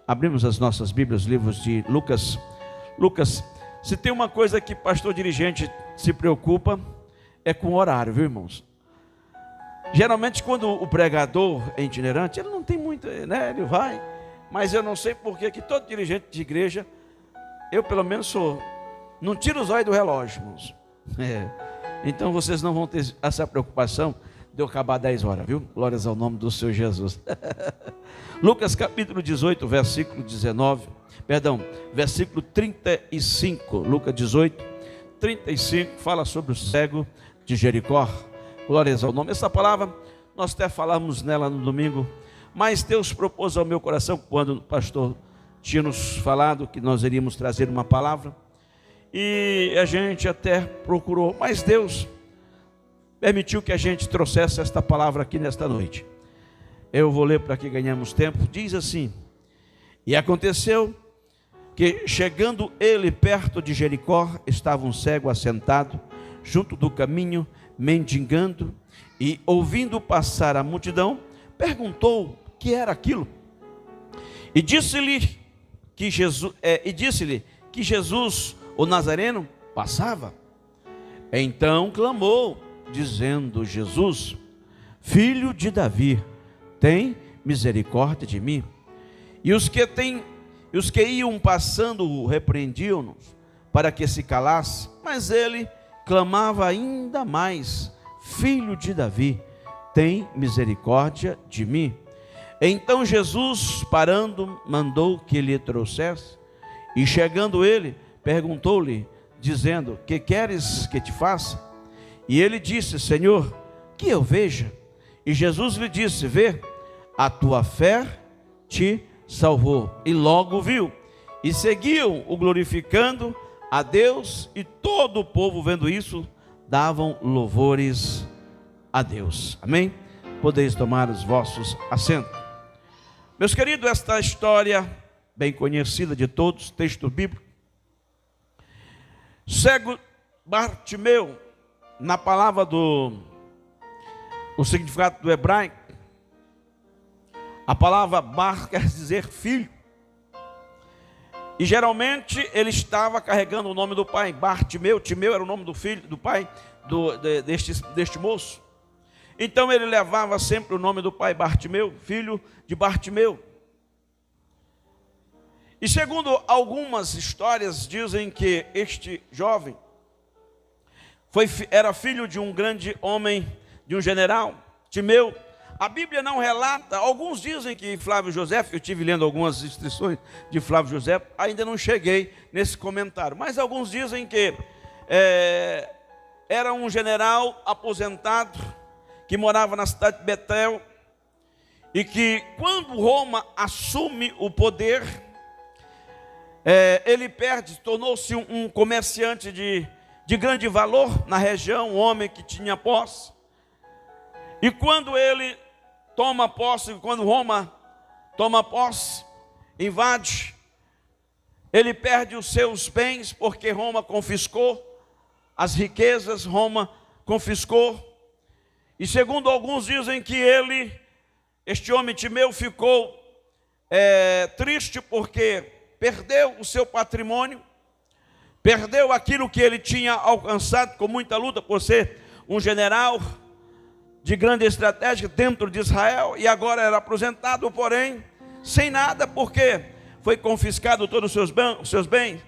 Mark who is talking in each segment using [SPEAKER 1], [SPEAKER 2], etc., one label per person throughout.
[SPEAKER 1] Abrimos as nossas Bíblias, livros de Lucas. Lucas, se tem uma coisa que pastor dirigente se preocupa, é com o horário, viu, irmãos? Geralmente quando o pregador é itinerante, ele não tem muito, né? Ele vai, mas eu não sei porque que todo dirigente de igreja, eu pelo menos sou, não tiro os olhos do relógio, irmãos. Então vocês não vão ter essa preocupação de eu acabar 10 horas, viu? Glórias ao nome do Senhor Jesus. Lucas capítulo 18, versículo 19, versículo 35, Lucas 18, 35, fala sobre o cego de Jericó. Glórias ao nome. Essa palavra, nós até falamos nela no domingo, mas Deus propôs ao meu coração, quando o pastor tinha nos falado que nós iríamos trazer uma palavra, e a gente até procurou, mas Deus permitiu que a gente trouxesse esta palavra aqui nesta noite. Eu vou ler para que ganhemos tempo. Diz assim: e aconteceu que, chegando ele perto de Jericó, estava um cego assentado junto do caminho, mendigando, e ouvindo passar a multidão, perguntou o que era aquilo. E disse-lhe que Jesus, o Nazareno, passava. Então clamou, dizendo: Jesus, filho de Davi, tem misericórdia de mim. E os que iam passando o repreendiam-nos para que se calasse, mas ele clamava ainda mais: filho de Davi, tem misericórdia de mim. Então Jesus, parando, mandou que lhe trouxesse, e chegando ele, perguntou-lhe, dizendo: que queres que te faça? E ele disse: Senhor, que eu veja. E Jesus lhe disse: vê, a tua fé te salvou. E logo viu, e seguiam o glorificando a Deus, e todo o povo, vendo isso, davam louvores a Deus. Amém? Podeis tomar os vossos assentos. Meus queridos, esta história bem conhecida de todos, texto bíblico. Cego Bartimeu, na palavra o significado do hebraico, a palavra bar quer dizer filho. E geralmente ele estava carregando o nome do pai, Bartimeu. Timeu era o nome do filho, do pai deste moço. Então ele levava sempre o nome do pai, Bartimeu, filho de Bartimeu. E segundo algumas histórias, dizem que este jovem era filho de um grande homem, de um general, Timeu. A Bíblia não relata, alguns dizem que Flávio José, eu estive lendo algumas instruções de Flávio José, ainda não cheguei nesse comentário, mas alguns dizem que era um general aposentado, que morava na cidade de Betel, e que quando Roma assume o poder, ele tornou-se um comerciante de grande valor na região, um homem que tinha posse. E quando ele toma posse, quando Roma toma posse, invade, ele perde os seus bens, porque Roma confiscou as riquezas, Roma confiscou. E segundo alguns dizem que este homem Timeu, ficou triste porque perdeu o seu patrimônio, perdeu aquilo que ele tinha alcançado com muita luta por ser um general de grande estratégia dentro de Israel, e agora era aposentado, porém sem nada, porque foi confiscado todos os seus bens.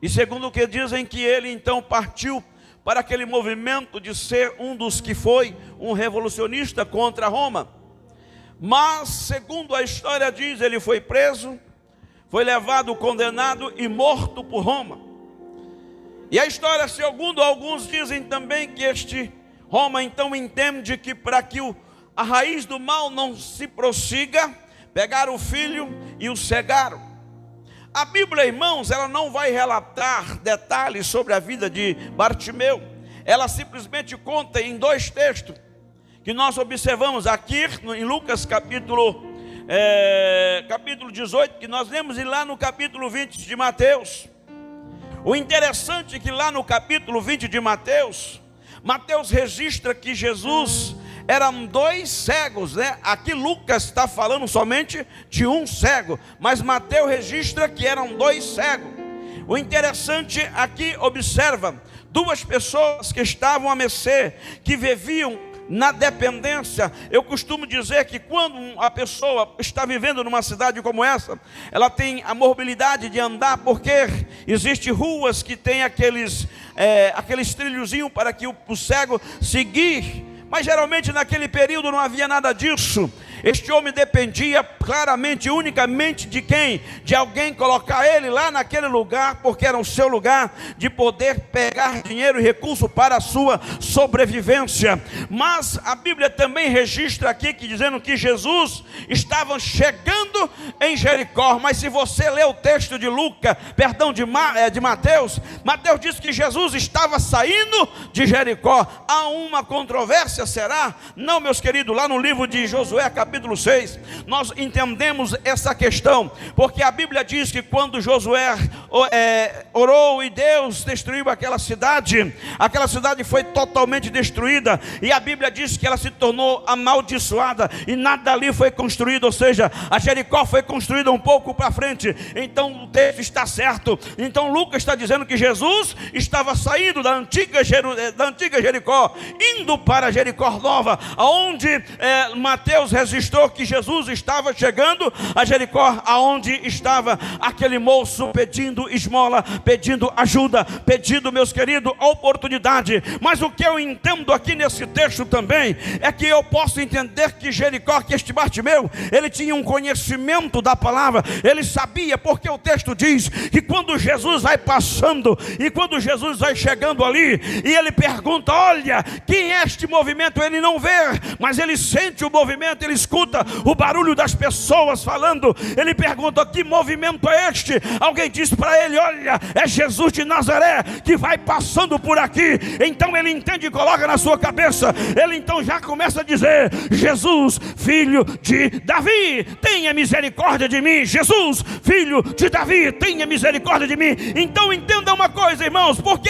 [SPEAKER 1] E segundo o que dizem, que ele então partiu para aquele movimento de ser um dos que foi um revolucionista contra Roma. Mas segundo a história diz, ele foi preso, foi levado, condenado e morto por Roma. E a história, segundo alguns dizem também, que este Roma então entende que para que a raiz do mal não se prossiga, pegaram o filho e o cegaram. A Bíblia, irmãos, ela não vai relatar detalhes sobre a vida de Bartimeu. Ela simplesmente conta em 2 textos que nós observamos aqui em Lucas capítulo 18, que nós lemos, e lá no capítulo 20 de Mateus. O interessante é que lá no capítulo 20 de Mateus, Mateus registra que Jesus eram 2 cegos, né? Aqui Lucas está falando somente de um cego, mas Mateus registra que eram 2 cegos. O interessante aqui, observa, 2 pessoas que estavam à mercê, que viviam na dependência. Eu costumo dizer que quando a pessoa está vivendo numa cidade como essa, ela tem a mobilidade de andar, porque existem ruas que tem aqueles trilhozinhos para que o cego seguir. Mas geralmente naquele período não havia nada disso. Este homem dependia claramente, unicamente de quem? De alguém colocar ele lá naquele lugar, porque era o seu lugar de poder pegar dinheiro e recurso para a sua sobrevivência. Mas a Bíblia também registra aqui que dizendo que Jesus estava chegando em Jericó. Mas se você ler o texto de Mateus, Mateus diz que Jesus estava saindo de Jericó. Há uma controvérsia, será? Não, meus queridos, lá no livro de Josué, capítulo 6, nós entendemos essa questão, porque a Bíblia diz que quando Josué orou e Deus destruiu aquela cidade foi totalmente destruída, e a Bíblia diz que ela se tornou amaldiçoada, e nada ali foi construído, ou seja, a Jericó foi construída um pouco para frente. Então o texto está certo. Então Lucas está dizendo que Jesus estava saindo da antiga Jericó, indo para Jericó Nova, onde Mateus registrou que Jesus estava chegando a Jericó, aonde estava aquele moço pedindo esmola, pedindo ajuda, pedindo, meus queridos, oportunidade. Mas o que eu entendo aqui nesse texto também é que eu posso entender que Jericó, que este Bartimeu, ele tinha um conhecimento da palavra, ele sabia, porque o texto diz que quando Jesus vai passando e quando Jesus vai chegando ali, e ele pergunta: olha, quem é este movimento? Ele não vê, mas ele sente o movimento, ele escuta o barulho das pessoas falando. Ele pergunta: que movimento é este? Alguém diz para ele: olha, é Jesus de Nazaré que vai passando por aqui. Então ele entende e coloca na sua cabeça, ele então já começa a dizer: Jesus, filho de Davi, tenha misericórdia de mim. Jesus, filho de Davi, tenha misericórdia de mim. Então entenda uma coisa, irmãos, porque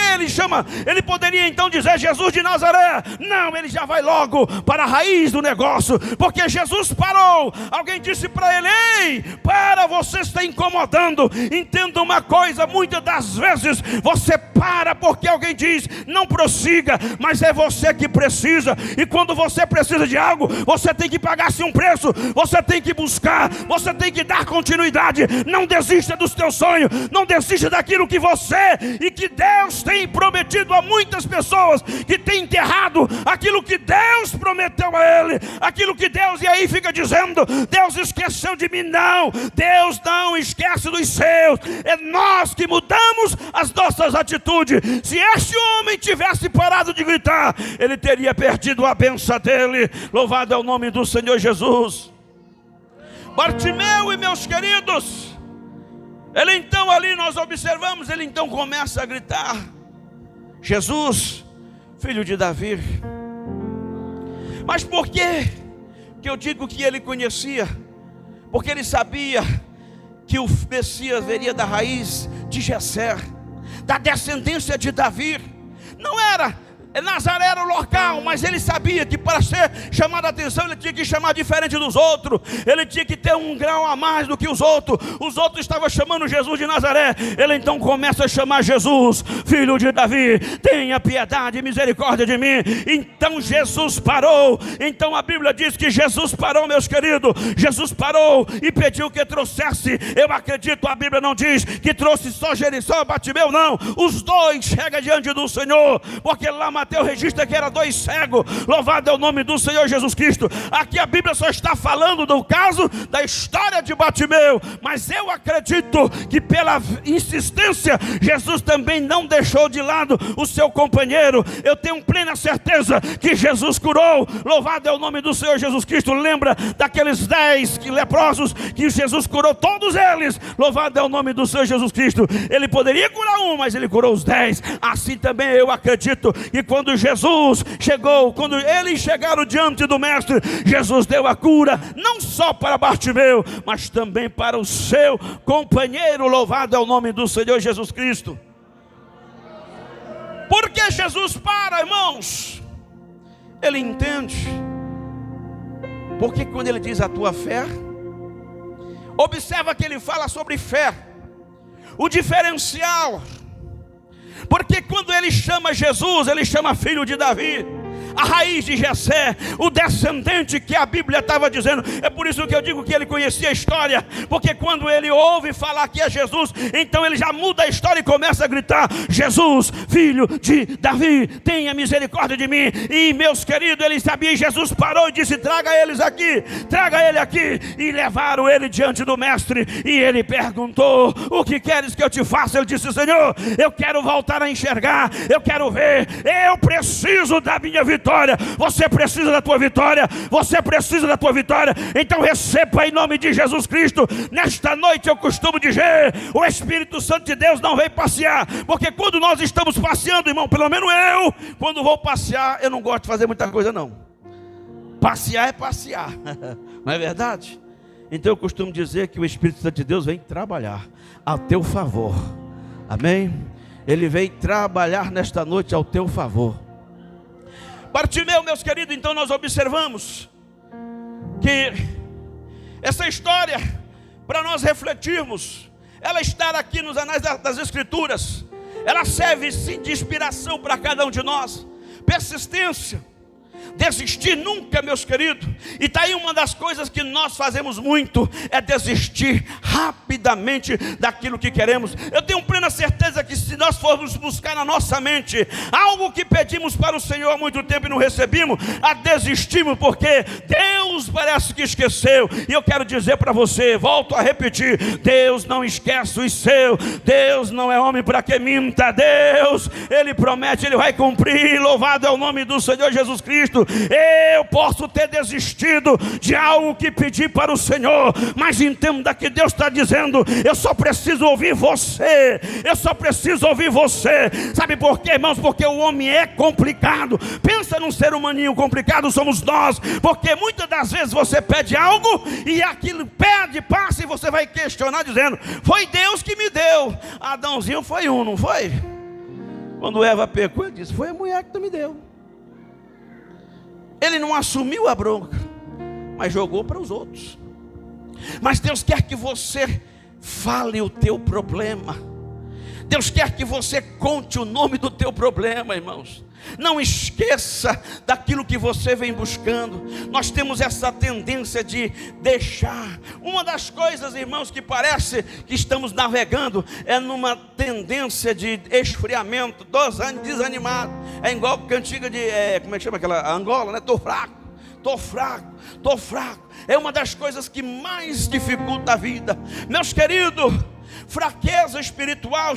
[SPEAKER 1] ele poderia então dizer Jesus de Nazaré? Não, ele já vai logo para a raiz do negócio, porque Jesus parou. Alguém disse para ele: ei, para, você está incomodando. Entenda uma coisa, muitas das vezes você para porque alguém diz: não prossiga, mas é você que precisa. E quando você precisa de algo, você tem que pagar-se um preço, você tem que buscar, você tem que dar continuidade. Não desista dos teus sonhos, não desista daquilo que você e que Deus tem prometido a muitas pessoas que tem enterrado aquilo que Deus prometeu a ele, aquilo que Deus, e aí fica dizendo: Deus esqueceu de mim. Não, Deus não esquece dos seus, é nós que mudamos as nossas atitudes. Se este homem tivesse parado de gritar, ele teria perdido a bênção dele. Louvado é o nome do Senhor Jesus. Bartimeu, e meus queridos, ele então ali nós observamos, ele então começa a gritar: Jesus, filho de Davi. Mas por que eu digo que ele conhecia? Porque ele sabia que o Messias viria da raiz de Jessé, da descendência de Davi. Não era Nazaré, era o local, mas ele sabia que para ser chamado a atenção, ele tinha que chamar diferente dos outros, ele tinha que ter um grau a mais do que os outros. Os outros estavam chamando Jesus de Nazaré, ele então começa a chamar Jesus, filho de Davi, tenha piedade e misericórdia de mim. Então Jesus parou. Então a Bíblia diz que Jesus parou, meus queridos. Jesus parou e pediu que trouxesse, eu acredito, a Bíblia não diz que trouxe só Jericó, Bartimeu, não, os dois chegam diante do Senhor, porque lá Mateus registra que eram 2 cegos. Louvado é o nome do Senhor Jesus Cristo. Aqui a Bíblia só está falando do caso, da história de Bartimeu, mas eu acredito que pela insistência, Jesus também não deixou de lado o seu companheiro. Eu tenho plena certeza que Jesus curou. Louvado é o nome do Senhor Jesus Cristo. Lembra daqueles 10 leprosos que Jesus curou todos eles? Louvado é o nome do Senhor Jesus Cristo. Ele poderia curar um, mas ele curou os 10. Assim também eu acredito que quando Jesus chegou, quando eles chegaram diante do mestre, Jesus deu a cura, não só para Bartimeu, mas também para o seu companheiro. Louvado é o nome do Senhor Jesus Cristo. Por que Jesus para, irmãos? Ele entende Porque quando ele diz a tua fé, observa que ele fala sobre fé, o diferencial. Porque quando ele chama Jesus, ele chama filho de Davi, a raiz de Jessé, o descendente que a Bíblia estava dizendo. É por isso que eu digo que ele conhecia a história, porque quando ele ouve falar que é Jesus, então ele já muda a história e começa a gritar: Jesus, filho de Davi, tenha misericórdia de mim. E meus queridos, ele sabia, e Jesus parou e disse: traga eles aqui, traga ele aqui. E levaram ele diante do mestre, e ele perguntou: o que queres que eu te faça? Ele disse: Senhor, eu quero voltar a enxergar, eu quero ver, eu preciso da minha vitória. Você precisa da tua vitória, você precisa da tua vitória. Então receba em nome de Jesus Cristo. Nesta noite eu costumo dizer: o Espírito Santo de Deus não vem passear, porque quando nós estamos passeando, irmão, pelo menos eu, quando vou passear, eu não gosto de fazer muita coisa não. Passear é passear, não é verdade? Então eu costumo dizer que o Espírito Santo de Deus vem trabalhar a teu favor, amém? Ele vem trabalhar nesta noite ao teu favor. Bartimeu, meus queridos, então nós observamos que essa história, para nós refletirmos, ela está aqui nos anais das Escrituras. Ela serve sim de inspiração para cada um de nós. Persistência, desistir nunca, meus queridos. E está aí uma das coisas que nós fazemos muito, é desistir rapidamente daquilo que queremos. Eu tenho plena certeza que se nós formos buscar na nossa mente algo que pedimos para o Senhor há muito tempo e não recebemos, a desistimos, porque Deus parece que esqueceu. E eu quero dizer para você, volto a repetir: Deus não esquece os seus. Deus não é homem para que minta. Deus, Ele promete, Ele vai cumprir. Louvado é o nome do Senhor Jesus Cristo. Eu posso ter desistido de algo que pedi para o Senhor, mas entenda que Deus está dizendo: eu só preciso ouvir você, eu só preciso ouvir você. Sabe por quê, irmãos? Porque o homem é complicado. Pensa num ser humaninho complicado, somos nós. Porque muitas das vezes você pede algo e aquilo pede, passa, e você vai questionar dizendo: foi Deus que me deu. Adãozinho foi um, não foi? Quando Eva pecou, ele disse: foi a mulher que tu me deu. Ele não assumiu a bronca, mas jogou para os outros. Mas Deus quer que você fale o teu problema. Deus quer que você conte o nome do teu problema, irmãos. Não esqueça daquilo que você vem buscando. Nós temos essa tendência de deixar. Uma das coisas, irmãos, que parece que estamos navegando é numa tendência de esfriamento, desanimado. É igual a cantiga de, como é que chama aquela? Angola, né? Tô fraco, tô fraco, tô fraco. É uma das coisas que mais dificulta a vida. Meus queridos, fraqueza espiritual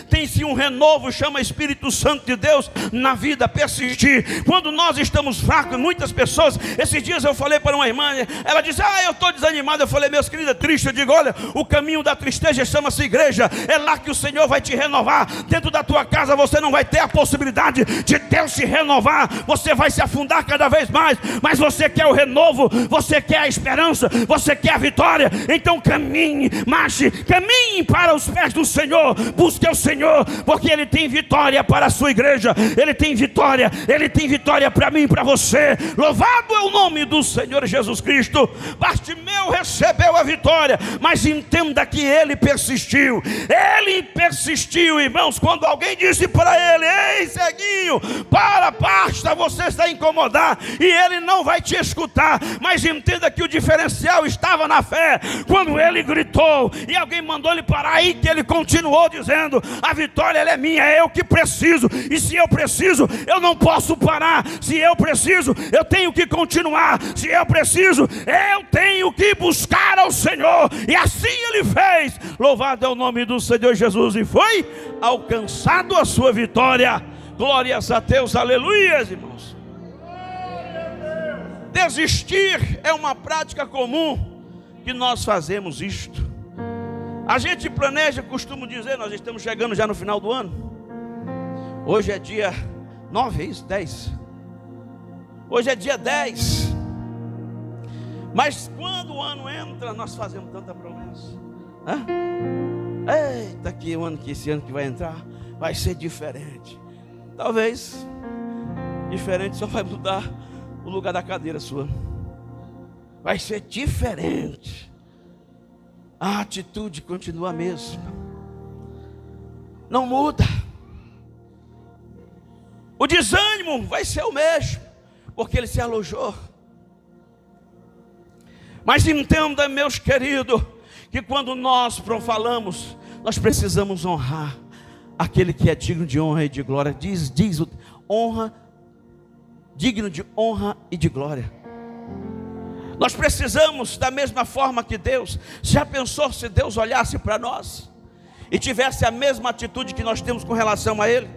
[SPEAKER 1] tem-se um renovo, chama Espírito Santo de Deus na vida. Persistir. Quando nós estamos fracos, muitas pessoas, esses dias eu falei para uma irmã, ela disse: eu estou desanimada. Eu falei: meus queridos, é triste. Eu digo: olha, o caminho da tristeza chama-se igreja. É lá que o Senhor vai te renovar. Dentro da tua casa você não vai ter a possibilidade de Deus se renovar. Você vai se afundar cada vez mais. Mas você quer o renovo, você quer a esperança, você quer a vitória. Então caminhe, marche, caminhe para os pés do Senhor. Busque o Senhor, porque Ele tem vitória para a sua igreja. Ele tem vitória para mim e para você. Louvado é o nome do Senhor Jesus Cristo. Bartimeu recebeu a vitória, mas entenda que ele persistiu. Ele persistiu, irmãos. Quando alguém disse para ele: ei, ceguinho, basta, você está a incomodar, e ele não vai te escutar. Mas entenda que o diferencial estava na fé. Quando ele gritou e alguém mandou ele parar, aí que ele continuou dizendo: a vitória ela é minha, é eu que preciso. E se eu preciso, eu não posso parar. Se eu preciso, eu tenho que continuar. Se eu preciso, eu tenho que buscar ao Senhor. E assim ele fez. Louvado é o nome do Senhor Jesus. E foi alcançado a sua vitória. Glórias a Deus, aleluias, irmãos. Desistir é uma prática comum que nós fazemos isto. A gente planeja, costumo dizer, nós estamos chegando já no final do ano. Hoje é dia 9, é isso? 10. Hoje é dia 10. Mas quando o ano entra, nós fazemos tanta promessa. Eita, esse ano que vai entrar vai ser diferente. Talvez diferente só vai mudar o lugar da cadeira sua. vai ser diferente. A atitude continua a mesma, não muda. O desânimo vai ser o mesmo, porque ele se alojou. Mas entenda, meus queridos, que quando nós falamos, nós precisamos honrar aquele que é digno de honra e de glória. Diz honra, digno de honra e de glória. Nós precisamos, da mesma forma que Deus. Já pensou se Deus olhasse para nós e tivesse a mesma atitude que nós temos com relação a Ele?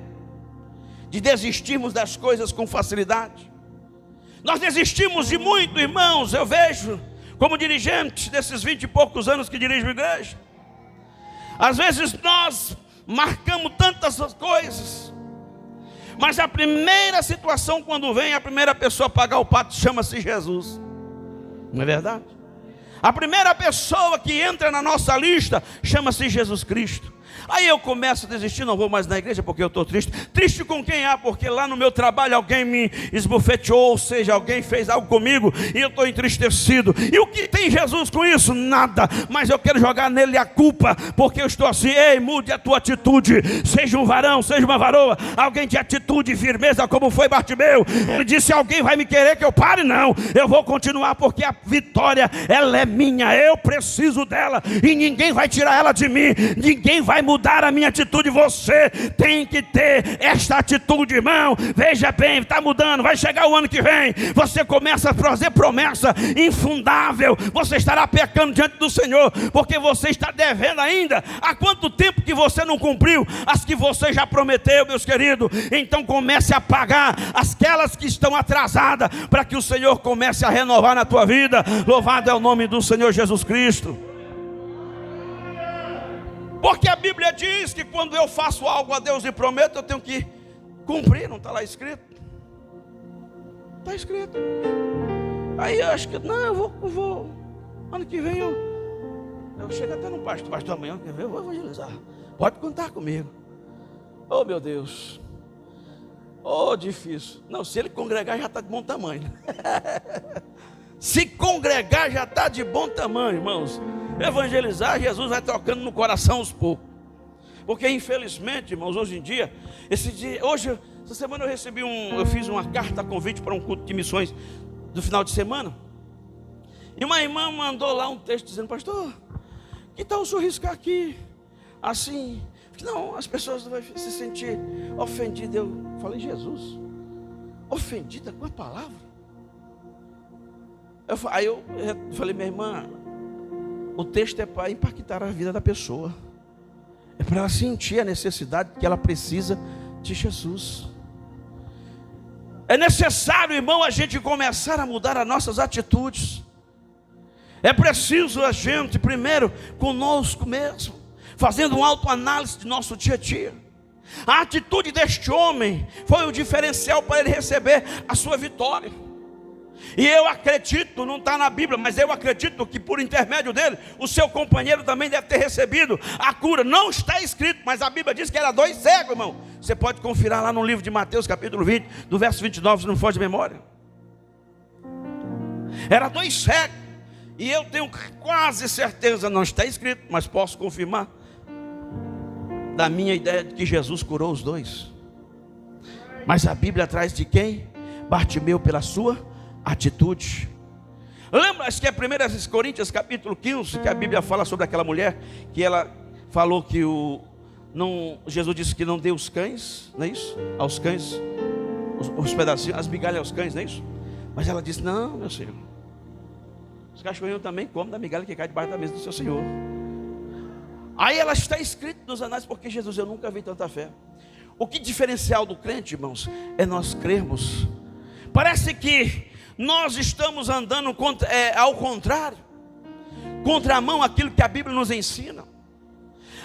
[SPEAKER 1] De desistirmos das coisas com facilidade. Nós desistimos de muito, irmãos. Eu vejo como dirigente desses 20 e poucos anos que dirijo a igreja. Às vezes nós marcamos tantas coisas, mas a primeira situação, quando vem a primeira pessoa a pagar o pato, chama-se Jesus. Não é verdade? A primeira pessoa que entra na nossa lista chama-se Jesus Cristo. Aí eu começo a desistir, não vou mais na igreja porque eu estou triste. Triste com quem? Porque lá no meu trabalho alguém me esbofeteou, ou seja, alguém fez algo comigo e eu estou entristecido. E o que tem Jesus com isso? Nada. Mas eu quero jogar nele a culpa, porque eu estou assim. Ei, mude a tua atitude. Seja um varão, seja uma varoa, alguém de atitude e firmeza, como foi Bartimeu. Ele disse: alguém vai me querer que eu pare? Não, eu vou continuar, porque a vitória, ela é minha. Eu preciso dela e ninguém vai tirar ela de mim. Ninguém vai mudar a minha atitude. Você tem que ter esta atitude, irmão. Veja bem, está mudando, vai chegar o ano que vem, você começa a fazer promessa infundável, você estará pecando diante do Senhor, porque você está devendo ainda. Há quanto tempo que você não cumpriu as que você já prometeu, meus queridos? Então comece a pagar aquelas que estão atrasadas, para que o Senhor comece a renovar na tua vida. Louvado é o nome do Senhor Jesus Cristo. Porque a Bíblia diz que quando eu faço algo a Deus e prometo, eu tenho que cumprir. Não está lá escrito? Está escrito. Aí eu acho que, não, eu vou ano que vem eu chego até no pastor amanhã, ano que vem eu vou evangelizar. Pode contar comigo. Oh, meu Deus. Oh, difícil. Não, se ele congregar já está de bom tamanho. Se congregar já está de bom tamanho, irmãos. Evangelizar, Jesus vai trocando no coração aos poucos. Porque infelizmente, irmãos, hoje em dia, essa semana eu fiz uma carta convite para um culto de missões do final de semana. E uma irmã mandou lá um texto dizendo: pastor, que tal o senhor riscar aqui assim? Não, as pessoas vão se sentir ofendidas. Eu falei: Jesus, ofendida com a palavra? Aí eu falei: minha irmã, o texto é para impactar a vida da pessoa, é para ela sentir a necessidade que ela precisa de Jesus. É necessário, irmão, a gente começar a mudar as nossas atitudes. É preciso a gente, primeiro, conosco mesmo, fazendo uma autoanálise de nosso dia a dia. A atitude deste homem foi o diferencial para ele receber a sua vitória. E eu acredito, não está na Bíblia, mas eu acredito que por intermédio dele, o seu companheiro também deve ter recebido a cura. Não está escrito, mas a Bíblia diz que era 2 cegos, irmão. Você pode conferir lá no livro de Mateus, capítulo 20, do verso 29, se não for de memória. Era 2 cegos. E eu tenho quase certeza, não está escrito, mas posso confirmar, da minha ideia de que Jesus curou os 2. Mas a Bíblia traz de quem? Bartimeu, pela sua atitude. Lembra, acho que é 1 Coríntios capítulo 15, que a Bíblia fala sobre aquela mulher, que ela falou que Jesus disse que não deu os cães, não é isso? Aos cães, os pedacinhos, as migalhas aos cães, não é isso? Mas ela disse: não, meu Senhor, os cachorrinhos também comem da migalha que cai debaixo da mesa do seu Senhor. Aí ela está escrita nos anais, porque Jesus, eu nunca vi tanta fé. O que diferencial do crente, irmãos, é nós crermos. Parece que nós estamos andando ao contrário, contramão aquilo que a Bíblia nos ensina.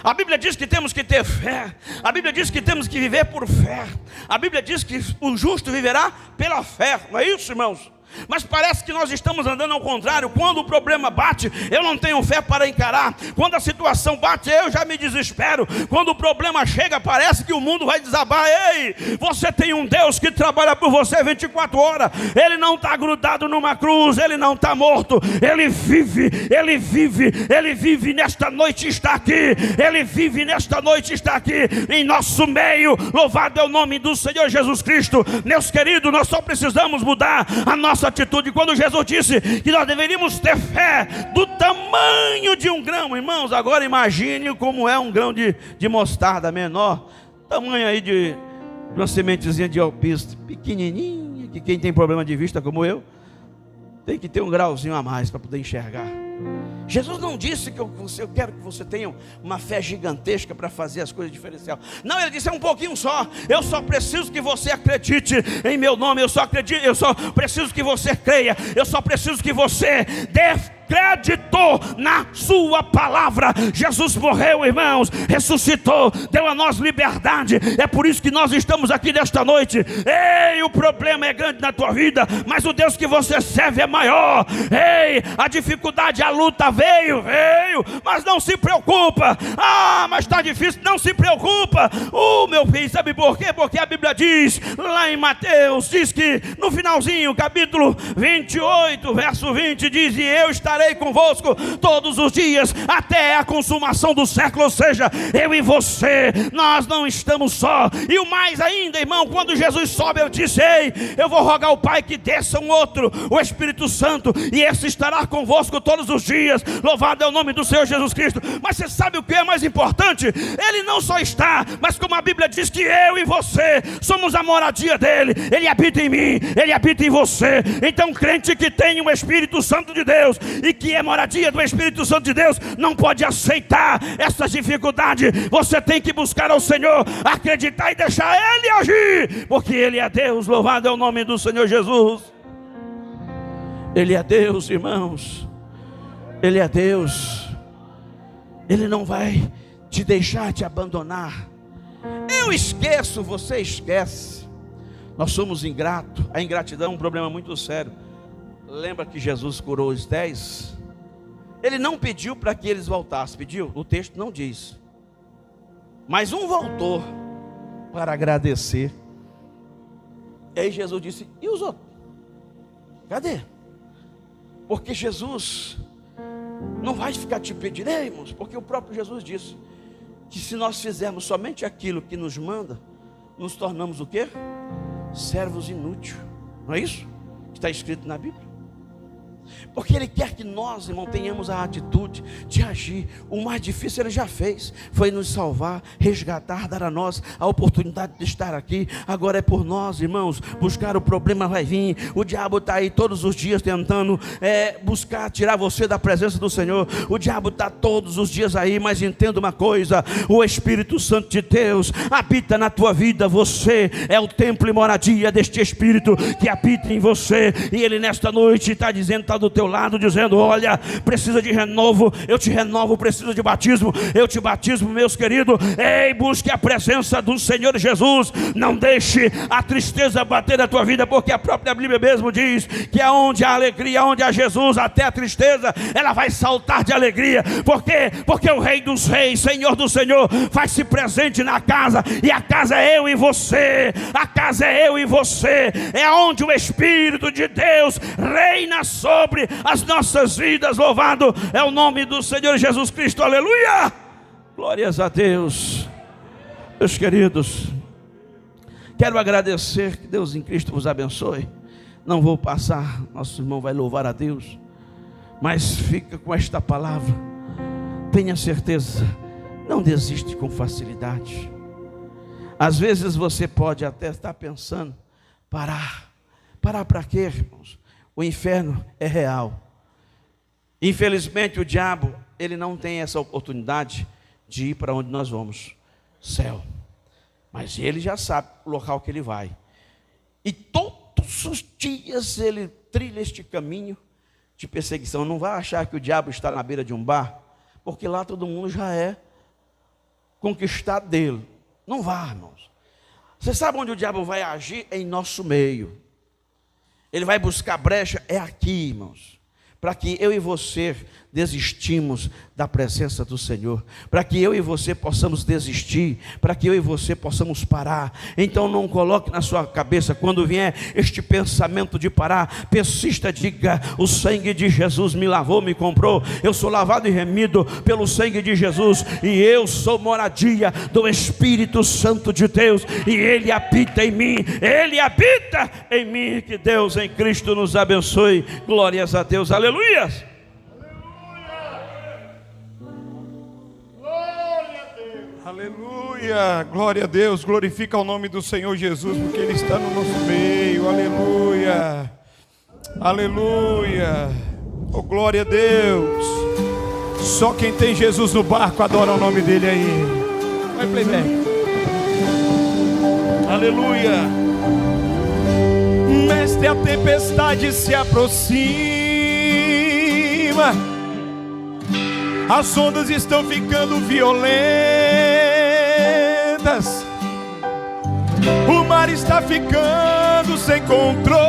[SPEAKER 1] A Bíblia diz que temos que ter fé. A Bíblia diz que temos que viver por fé. A Bíblia diz que o justo viverá pela fé. Não é isso, irmãos? Mas parece que nós estamos andando ao contrário. Quando o problema bate, eu não tenho fé para encarar. Quando a situação bate, eu já me desespero. Quando o problema chega, parece que o mundo vai desabar. Ei, você tem um Deus que trabalha por você 24 horas. Ele não está grudado numa cruz, ele não está morto. Ele vive, ele vive, ele vive nesta noite, está aqui. Ele vive nesta noite, está aqui em nosso meio. Louvado é o nome do Senhor Jesus Cristo. Meus queridos, nós só precisamos mudar a nossa atitude. Quando Jesus disse que nós deveríamos ter fé do tamanho de um grão, irmãos, agora imagine como é um grão de mostarda menor, tamanho aí de uma sementezinha de alpiste, pequenininha, que quem tem problema de vista como eu, tem que ter um grauzinho a mais para poder enxergar. Jesus não disse que eu quero que você tenha uma fé gigantesca para fazer as coisas diferenciais. Não, ele disse, é um pouquinho só. Eu só preciso que você acredite em meu nome. Eu só preciso que você creia. Eu só preciso que você dê acreditou na sua palavra. Jesus morreu, irmãos, ressuscitou, deu a nós liberdade. É por isso que nós estamos aqui nesta noite. Ei, o problema é grande na tua vida, mas o Deus que você serve é maior. Ei, a dificuldade, a luta veio, mas não se preocupa. Mas está difícil, não se preocupa. Meu filho, sabe por quê? Porque a Bíblia diz, lá em Mateus, diz que no finalzinho, capítulo 28, verso 20, diz, e eu estarei convosco todos os dias, até a consumação do século. Ou seja, eu e você, nós não estamos só. E o mais ainda, irmão, quando Jesus sobe, eu disse, ei, eu vou rogar ao Pai que desça um outro, o Espírito Santo, e esse estará convosco todos os dias. Louvado é o nome do Senhor Jesus Cristo. Mas você sabe o que é mais importante? Ele não só está, mas como a Bíblia diz que eu e você somos a moradia dele. Ele habita em mim, ele habita em você. Então, crente que tem o Espírito Santo de Deus e que é moradia do Espírito Santo de Deus, não pode aceitar essas dificuldades. Você tem que buscar ao Senhor, acreditar e deixar Ele agir, porque Ele é Deus. Louvado é o nome do Senhor Jesus. Ele é Deus, irmãos. Ele é Deus. Ele não vai te deixar te abandonar. Eu esqueço, você esquece. Nós somos ingratos. A ingratidão é um problema muito sério. Lembra que Jesus curou os 10? Ele não pediu para que eles voltassem. Pediu? O texto não diz. Mas um voltou para agradecer. E aí Jesus disse, e os outros? Cadê? Porque Jesus não vai ficar te pedindo, irmãos, porque o próprio Jesus disse que se nós fizermos somente aquilo que nos manda, nos tornamos o quê? Servos inúteis. Não é isso que está escrito na Bíblia? Porque Ele quer que nós, irmão, tenhamos a atitude de agir. O mais difícil Ele já fez, foi nos salvar, resgatar, dar a nós a oportunidade de estar aqui. Agora é por nós, irmãos, buscar. O problema vai vir, o diabo está aí todos os dias tentando buscar tirar você da presença do Senhor. O diabo está todos os dias aí, mas entenda uma coisa, o Espírito Santo de Deus habita na tua vida. Você é o templo e moradia deste Espírito que habita em você, e Ele nesta noite está dizendo, está do teu lado, dizendo, olha, precisa de renovo, eu te renovo. Precisa de batismo, eu te batismo, meus queridos. Ei, busque a presença do Senhor Jesus. Não deixe a tristeza bater na tua vida, porque a própria Bíblia mesmo diz que aonde há alegria, onde há Jesus, até a tristeza ela vai saltar de alegria. Por quê? Porque o Rei dos Reis, Senhor do Senhor, faz-se presente na casa, e a casa é eu e você. A casa é eu e você. É onde o Espírito de Deus reina sobre as nossas vidas. Louvado é o nome do Senhor Jesus Cristo, aleluia, glórias a Deus. Meus queridos, quero agradecer, que Deus em Cristo vos abençoe. Não vou passar, nosso irmão vai louvar a Deus, mas fica com esta palavra, tenha certeza, não desiste com facilidade. Às vezes você pode até estar pensando, parar para quê, irmãos? O inferno é real. Infelizmente o diabo, ele não tem essa oportunidade de ir para onde nós vamos, céu. Mas ele já sabe o local que ele vai. E todos os dias ele trilha este caminho de perseguição. Não vai achar que o diabo está na beira de um bar, porque lá todo mundo já é conquistado dele. Não vá, irmãos. Você sabe onde o diabo vai agir? Em nosso meio. Ele vai buscar brecha, é aqui, irmãos, para que eu e você desistimos da presença do Senhor, para que eu e você possamos desistir, para que eu e você possamos parar. Então não coloque na sua cabeça, quando vier este pensamento de parar, persista, diga: o sangue de Jesus me lavou, me comprou, eu sou lavado e remido pelo sangue de Jesus, e eu sou moradia do Espírito Santo de Deus, e Ele habita em mim, Ele habita em mim. Que Deus em Cristo nos abençoe. Glórias a Deus, aleluia.
[SPEAKER 2] Aleluia, glória a Deus, glorifica o nome do Senhor Jesus, porque Ele está no nosso meio. Aleluia, aleluia, oh glória a Deus. Só quem tem Jesus no barco adora o nome dele aí. Vai, playback. Aleluia. Mestre, a tempestade se aproxima, as ondas estão ficando violentas, o mar está ficando sem controle.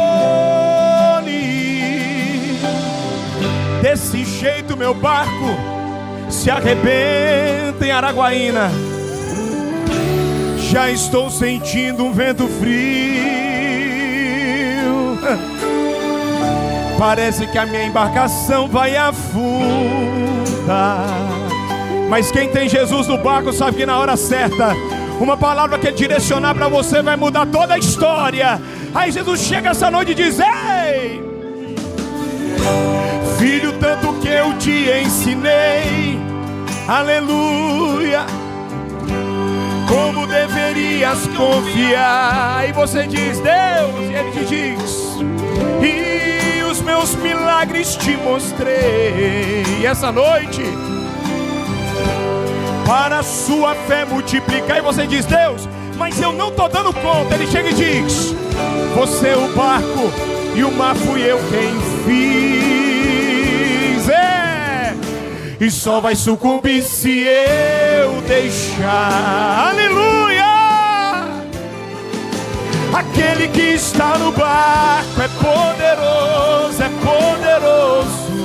[SPEAKER 2] Desse jeito meu barco se arrebenta em Araguaína. Já estou sentindo um vento frio. Parece que a minha embarcação vai afundar. Mas quem tem Jesus no barco sabe que na hora certa, uma palavra que ele direcionar para você vai mudar toda a história. Aí Jesus chega essa noite e diz: ei, filho, tanto que eu te ensinei, aleluia, como deverias confiar. E você diz: Deus, e ele te diz: e os meus milagres te mostrei. E essa noite, para a sua fé multiplicar. E você diz: Deus, mas eu não estou dando conta. Ele chega e diz: você é o barco e o mar fui eu quem fiz. E só vai sucumbir se eu deixar. Aleluia! Aquele que está no barco é poderoso, é poderoso.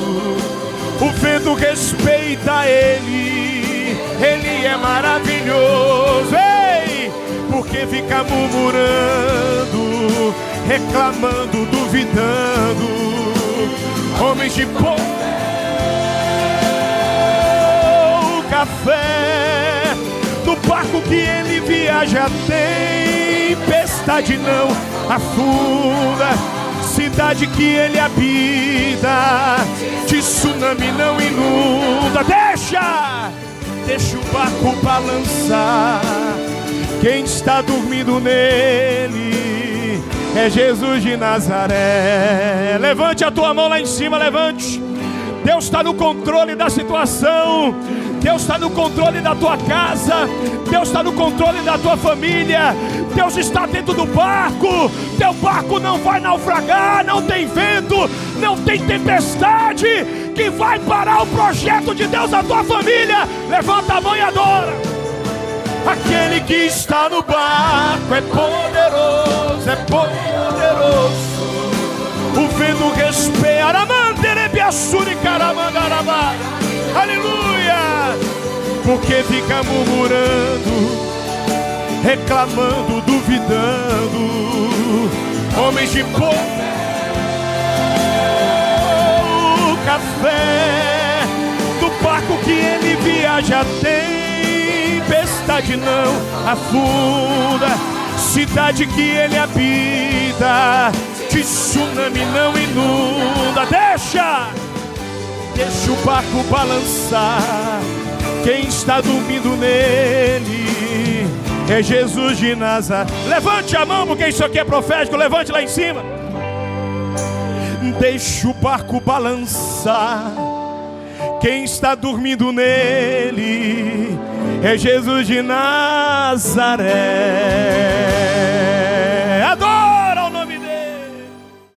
[SPEAKER 2] O vento respeita ele, ele é maravilhoso. Ei, porque fica murmurando, reclamando, duvidando, homens de pouca fé. No barco que ele viaja, tempestade não afunda. Cidade que ele habita, de tsunami não inunda. Deixa o barco balançar. Quem está dormindo nele é Jesus de Nazaré. Levante a tua mão lá em cima, levante. Deus está no controle da situação. Deus está no controle da tua casa. Deus está no controle da tua família. Deus está dentro do barco. Teu barco não vai naufragar. Não tem vento, não tem tempestade que vai parar o projeto de Deus na tua família. Levanta a mão e adora. Aquele que está no barco é poderoso, é poderoso. O vento respeita. Aleluia! Porque fica murmurando, reclamando, duvidando, homens de pouca fé. Do barco que ele viaja, tempestade não afunda. Cidade que ele habita, de tsunami não inunda. Deixa o barco balançar. Quem está dormindo nele é Jesus de Nazaré. Levante a mão, porque isso aqui é profético. Levante lá em cima. Deixa o barco balançar. Quem está dormindo nele é Jesus de Nazaré.